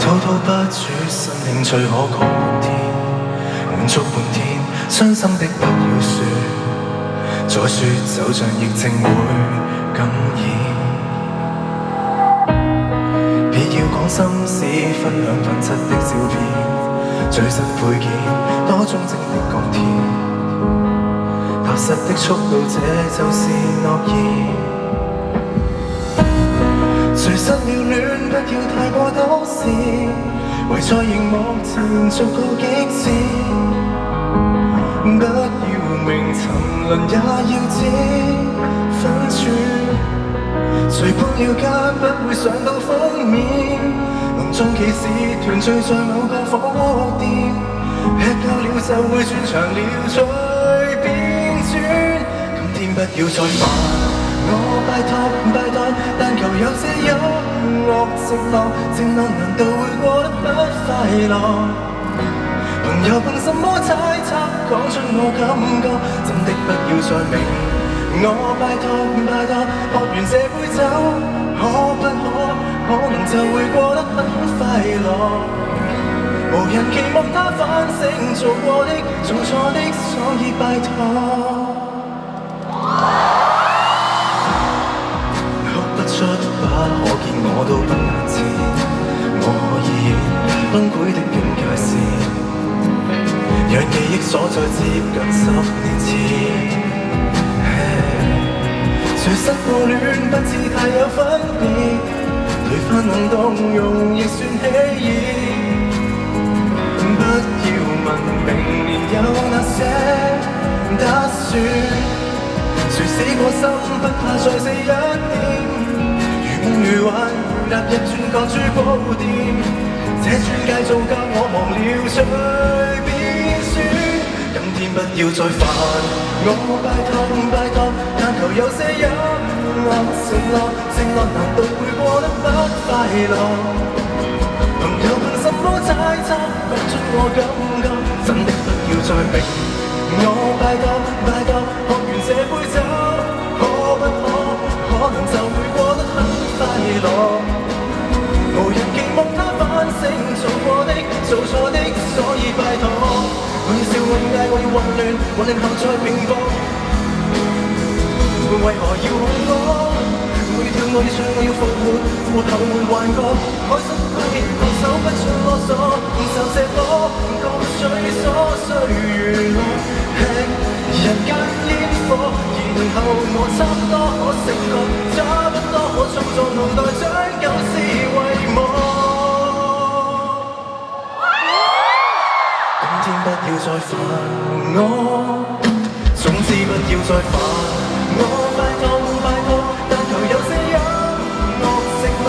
滔滔不絕，新興趣可講半天，滿足半天，傷心的不要說，再說就像疫情會感染。別要講心事，分享品質的照片，最新配件，多忠貞的鋼鐵，踏實的速度，這就是諾言。誰失了戀，不要太過多事，圍在熒幕前逐個極致，不要明沉淪也要知分寸。誰搬了家不會上到封面，隆重其事團聚在某個火鍋店，吃夠了就會轉場了隨便轉。今天不要再煩我，拜託拜託，但求有些音樂靜落難道會過得不快樂？朋友憑什麼猜測，講出我感覺，真的不要再明我，拜託拜託，喝完這杯酒，可不可能就會過得很快樂？無人期望他反省做過的做錯的，所以拜託。出吧，可見我都不眼前，我可以崩潰的境界線，讓記憶所在接近10年前。誰失過戀不知太有分別，對方能動容亦算喜意，不要問明年有那些打算，誰死過心不怕再死一點，如幻踏入轉角珠寶店，這鑽戒造價我忘了隨便選。今天不要再煩我，拜託拜託，但求有些音樂承諾難道會過得不快樂？朋友憑什麼猜測，講出我感覺，真的不要再明我，拜託拜託，喝完這杯酒，可不可能就會過得很快樂？無人期望他反省做過的做錯的，所以拜託。我要笑，我要嗌，我要混亂後再拼搏。為何要恐慌？我要跳，我要唱，我要復活後換幻覺。開心快樂放手不准囉嗦，受這顆割水所需娛樂，吃人間煙火，然後我差不多可承諾，差不多可創作腦袋將舊事遺忘。今天不要再煩我，總之不要再煩我，拜託拜託，但求有些音樂承諾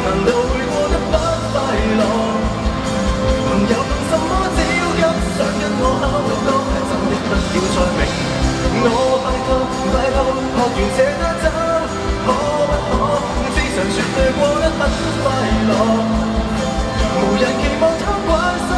難道會過得不快樂？朋友憑什麼焦急想跟我考多？真的不要再明我，拜託拜託，喝完這打酒，可不可非常絕對過得很快樂？無人期望他關心